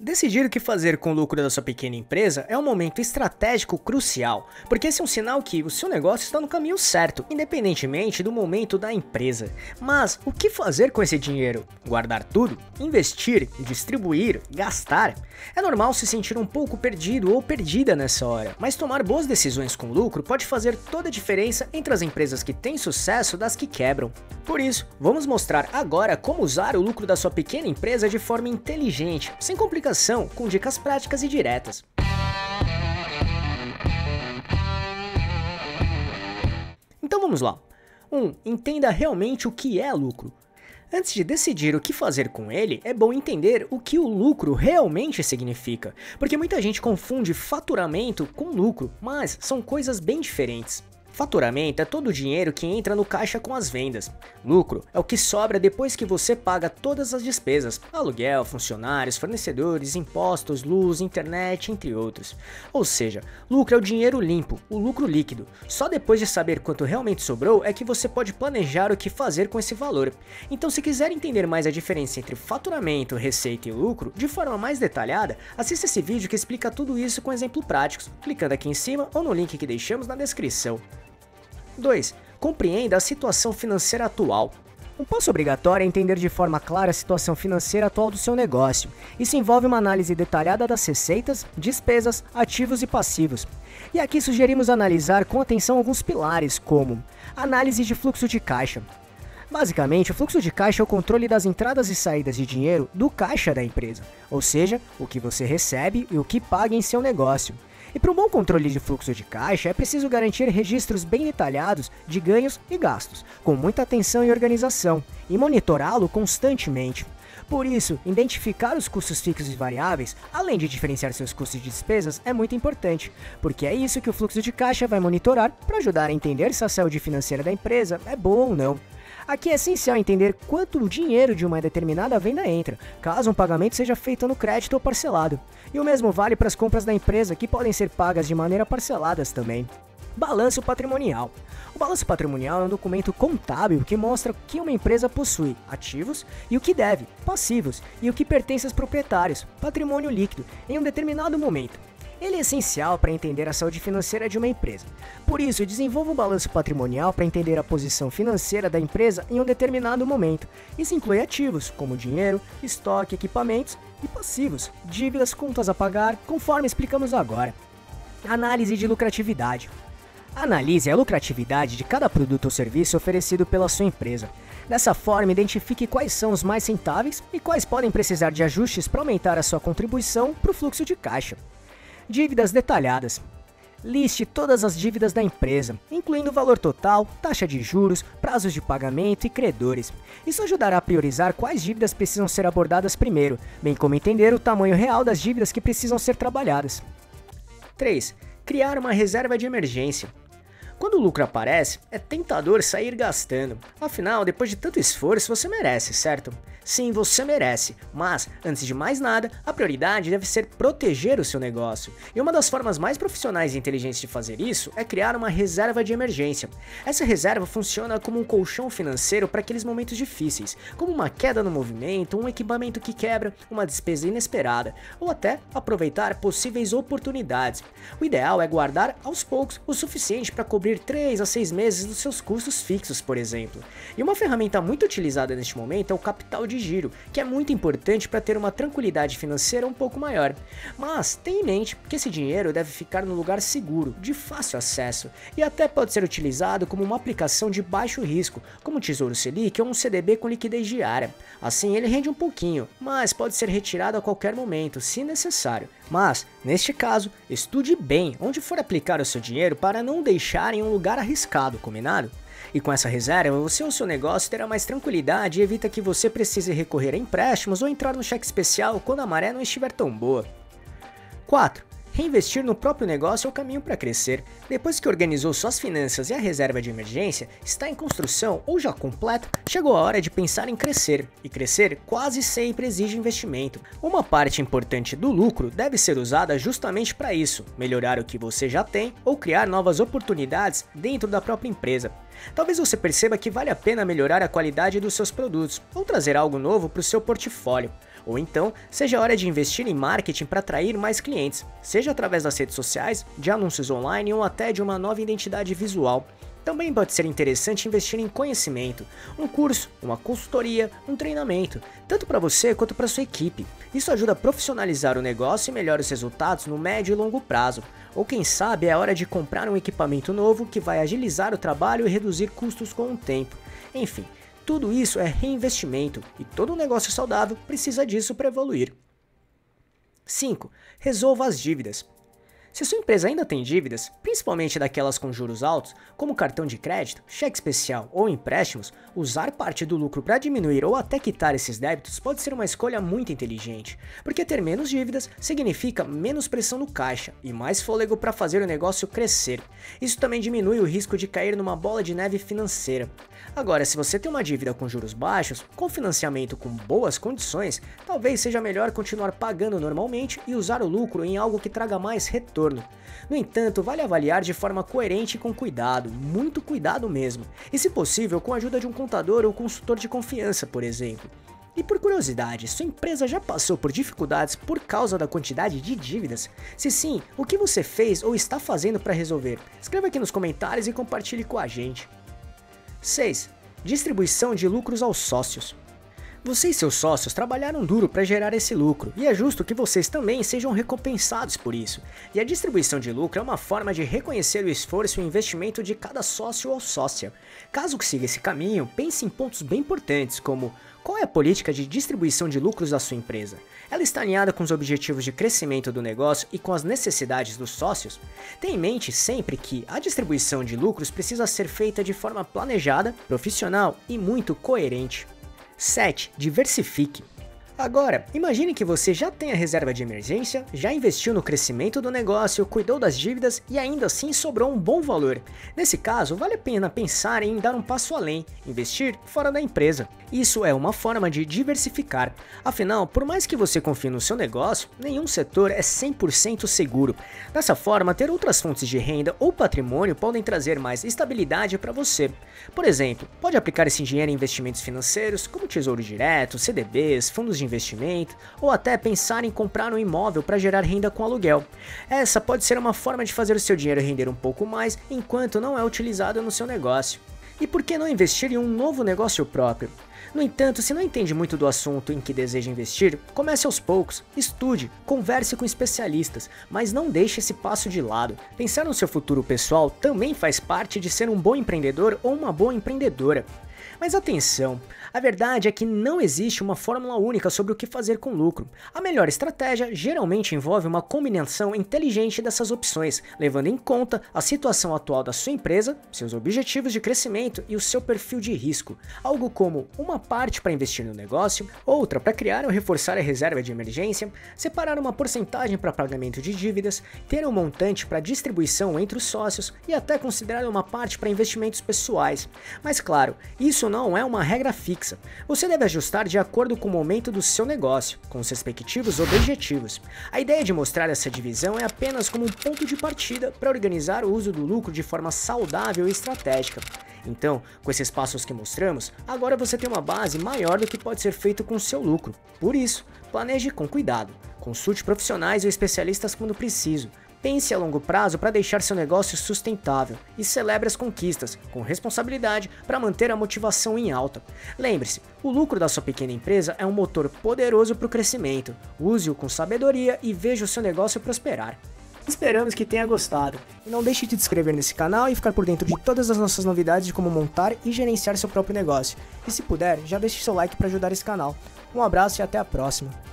Decidir o que fazer com o lucro da sua pequena empresa é um momento estratégico crucial, porque esse é um sinal que o seu negócio está no caminho certo, independentemente do momento da empresa. Mas o que fazer com esse dinheiro? Guardar tudo? Investir? Distribuir? Gastar? É normal se sentir um pouco perdido ou perdida nessa hora, mas tomar boas decisões com lucro pode fazer toda a diferença entre as empresas que têm sucesso das que quebram. Por isso, vamos mostrar agora como usar o lucro da sua pequena empresa de forma inteligente, sem complicação, com dicas práticas e diretas. Então vamos lá. 1. Entenda realmente o que é lucro. Antes de decidir o que fazer com ele, é bom entender o que o lucro realmente significa, porque muita gente confunde faturamento com lucro, mas são coisas bem diferentes. Faturamento é todo o dinheiro que entra no caixa com as vendas. Lucro é o que sobra depois que você paga todas as despesas, aluguel, funcionários, fornecedores, impostos, luz, internet, entre outros. Ou seja, lucro é o dinheiro limpo, o lucro líquido. Só depois de saber quanto realmente sobrou é que você pode planejar o que fazer com esse valor. Então, se quiser entender mais a diferença entre faturamento, receita e lucro, de forma mais detalhada, assista esse vídeo que explica tudo isso com exemplos práticos, clicando aqui em cima ou no link que deixamos na descrição. 2. Compreenda a situação financeira atual. Um passo obrigatório é entender de forma clara a situação financeira atual do seu negócio. Isso envolve uma análise detalhada das receitas, despesas, ativos e passivos. E aqui sugerimos analisar com atenção alguns pilares, como análise de fluxo de caixa. Basicamente, o fluxo de caixa é o controle das entradas e saídas de dinheiro do caixa da empresa, ou seja, o que você recebe e o que paga em seu negócio. E para um bom controle de fluxo de caixa, é preciso garantir registros bem detalhados de ganhos e gastos, com muita atenção e organização, e monitorá-lo constantemente. Por isso, identificar os custos fixos e variáveis, além de diferenciar seus custos de despesas, é muito importante, porque é isso que o fluxo de caixa vai monitorar para ajudar a entender se a saúde financeira da empresa é boa ou não. Aqui é essencial entender quanto o dinheiro de uma determinada venda entra, caso um pagamento seja feito no crédito ou parcelado. E o mesmo vale para as compras da empresa, que podem ser pagas de maneira parceladas também. Balanço patrimonial. O balanço patrimonial é um documento contábil que mostra o que uma empresa possui, ativos, e o que deve, passivos, e o que pertence aos proprietários, patrimônio líquido, em um determinado momento. Ele é essencial para entender a saúde financeira de uma empresa. Por isso, desenvolva um balanço patrimonial para entender a posição financeira da empresa em um determinado momento. Isso inclui ativos, como dinheiro, estoque, equipamentos, e passivos, dívidas, contas a pagar, conforme explicamos agora. Análise de lucratividade. Analise a lucratividade de cada produto ou serviço oferecido pela sua empresa. Dessa forma, identifique quais são os mais rentáveis e quais podem precisar de ajustes para aumentar a sua contribuição para o fluxo de caixa. Dívidas detalhadas. Liste todas as dívidas da empresa, incluindo o valor total, taxa de juros, prazos de pagamento e credores. Isso ajudará a priorizar quais dívidas precisam ser abordadas primeiro, bem como entender o tamanho real das dívidas que precisam ser trabalhadas. 3. Criar uma reserva de emergência. Quando o lucro aparece, é tentador sair gastando. Afinal, depois de tanto esforço, você merece, certo? Sim, você merece, mas, antes de mais nada, a prioridade deve ser proteger o seu negócio. E uma das formas mais profissionais e inteligentes de fazer isso é criar uma reserva de emergência. Essa reserva funciona como um colchão financeiro para aqueles momentos difíceis, como uma queda no movimento, um equipamento que quebra, uma despesa inesperada, ou até aproveitar possíveis oportunidades. O ideal é guardar aos poucos o suficiente para cobrir 3 a 6 meses dos seus custos fixos, por exemplo. E uma ferramenta muito utilizada neste momento é o capital de giro, que é muito importante para ter uma tranquilidade financeira um pouco maior. Mas tenha em mente que esse dinheiro deve ficar no lugar seguro, de fácil acesso, e até pode ser utilizado como uma aplicação de baixo risco, como o Tesouro Selic ou um CDB com liquidez diária. Assim ele rende um pouquinho, mas pode ser retirado a qualquer momento, se necessário. Mas, neste caso, estude bem onde for aplicar o seu dinheiro para não deixar em um lugar arriscado, combinado? E com essa reserva, você ou seu negócio terá mais tranquilidade e evita que você precise recorrer a empréstimos ou entrar no cheque especial quando a maré não estiver tão boa. 4. Reinvestir no próprio negócio é o caminho para crescer. Depois que organizou suas finanças e a reserva de emergência está em construção ou já completa, chegou a hora de pensar em crescer. E crescer quase sempre exige investimento. Uma parte importante do lucro deve ser usada justamente para isso, melhorar o que você já tem ou criar novas oportunidades dentro da própria empresa. Talvez você perceba que vale a pena melhorar a qualidade dos seus produtos ou trazer algo novo para o seu portfólio. Ou então, seja a hora de investir em marketing para atrair mais clientes, seja através das redes sociais, de anúncios online ou até de uma nova identidade visual. Também pode ser interessante investir em conhecimento, um curso, uma consultoria, um treinamento, tanto para você quanto para sua equipe. Isso ajuda a profissionalizar o negócio e melhora os resultados no médio e longo prazo. Ou quem sabe é hora de comprar um equipamento novo que vai agilizar o trabalho e reduzir custos com o tempo. Enfim, tudo isso é reinvestimento e todo negócio saudável precisa disso para evoluir. 5. Resolva as dívidas. Se sua empresa ainda tem dívidas, principalmente daquelas com juros altos, como cartão de crédito, cheque especial ou empréstimos, usar parte do lucro para diminuir ou até quitar esses débitos pode ser uma escolha muito inteligente, porque ter menos dívidas significa menos pressão no caixa e mais fôlego para fazer o negócio crescer. Isso também diminui o risco de cair numa bola de neve financeira. Agora, se você tem uma dívida com juros baixos, com financiamento com boas condições, talvez seja melhor continuar pagando normalmente e usar o lucro em algo que traga mais retorno. No entanto, vale avaliar de forma coerente e com cuidado, muito cuidado mesmo, e se possível com a ajuda de um contador ou consultor de confiança, por exemplo. E por curiosidade, sua empresa já passou por dificuldades por causa da quantidade de dívidas? Se sim, o que você fez ou está fazendo para resolver? Escreva aqui nos comentários e compartilhe com a gente. 6. Distribuição de lucros aos sócios. Você e seus sócios trabalharam duro para gerar esse lucro, e é justo que vocês também sejam recompensados por isso. E a distribuição de lucro é uma forma de reconhecer o esforço e o investimento de cada sócio ou sócia. Caso siga esse caminho, pense em pontos bem importantes, como qual é a política de distribuição de lucros da sua empresa? Ela está alinhada com os objetivos de crescimento do negócio e com as necessidades dos sócios? Tenha em mente sempre que a distribuição de lucros precisa ser feita de forma planejada, profissional e muito coerente. 7. Diversifique. Agora, imagine que você já tem a reserva de emergência, já investiu no crescimento do negócio, cuidou das dívidas e ainda assim sobrou um bom valor. Nesse caso, vale a pena pensar em dar um passo além, investir fora da empresa. Isso é uma forma de diversificar. Afinal, por mais que você confie no seu negócio, nenhum setor é 100% seguro. Dessa forma, ter outras fontes de renda ou patrimônio podem trazer mais estabilidade para você. Por exemplo, pode aplicar esse dinheiro em investimentos financeiros, como Tesouro Direto, CDBs, fundos de investimento, ou até pensar em comprar um imóvel para gerar renda com aluguel. Essa pode ser uma forma de fazer o seu dinheiro render um pouco mais enquanto não é utilizado no seu negócio. E por que não investir em um novo negócio próprio? No entanto, se não entende muito do assunto em que deseja investir, comece aos poucos, estude, converse com especialistas, mas não deixe esse passo de lado. Pensar no seu futuro pessoal também faz parte de ser um bom empreendedor ou uma boa empreendedora. Mas atenção, a verdade é que não existe uma fórmula única sobre o que fazer com lucro. A melhor estratégia geralmente envolve uma combinação inteligente dessas opções, levando em conta a situação atual da sua empresa, seus objetivos de crescimento e o seu perfil de risco. Algo como uma parte para investir no negócio, outra para criar ou reforçar a reserva de emergência, separar uma porcentagem para pagamento de dívidas, ter um montante para distribuição entre os sócios e até considerar uma parte para investimentos pessoais. Mas claro, isso não é uma regra fixa. Você deve ajustar de acordo com o momento do seu negócio, com os respectivos objetivos. A ideia de mostrar essa divisão é apenas como um ponto de partida para organizar o uso do lucro de forma saudável e estratégica. Então, com esses passos que mostramos, agora você tem uma base maior do que pode ser feito com o seu lucro. Por isso, planeje com cuidado, consulte profissionais ou especialistas quando preciso. Pense a longo prazo para deixar seu negócio sustentável e celebre as conquistas, com responsabilidade para manter a motivação em alta. Lembre-se, o lucro da sua pequena empresa é um motor poderoso para o crescimento. Use-o com sabedoria e veja o seu negócio prosperar. Esperamos que tenha gostado. E não deixe de se inscrever nesse canal e ficar por dentro de todas as nossas novidades de como montar e gerenciar seu próprio negócio. E se puder, já deixe seu like para ajudar esse canal. Um abraço e até a próxima.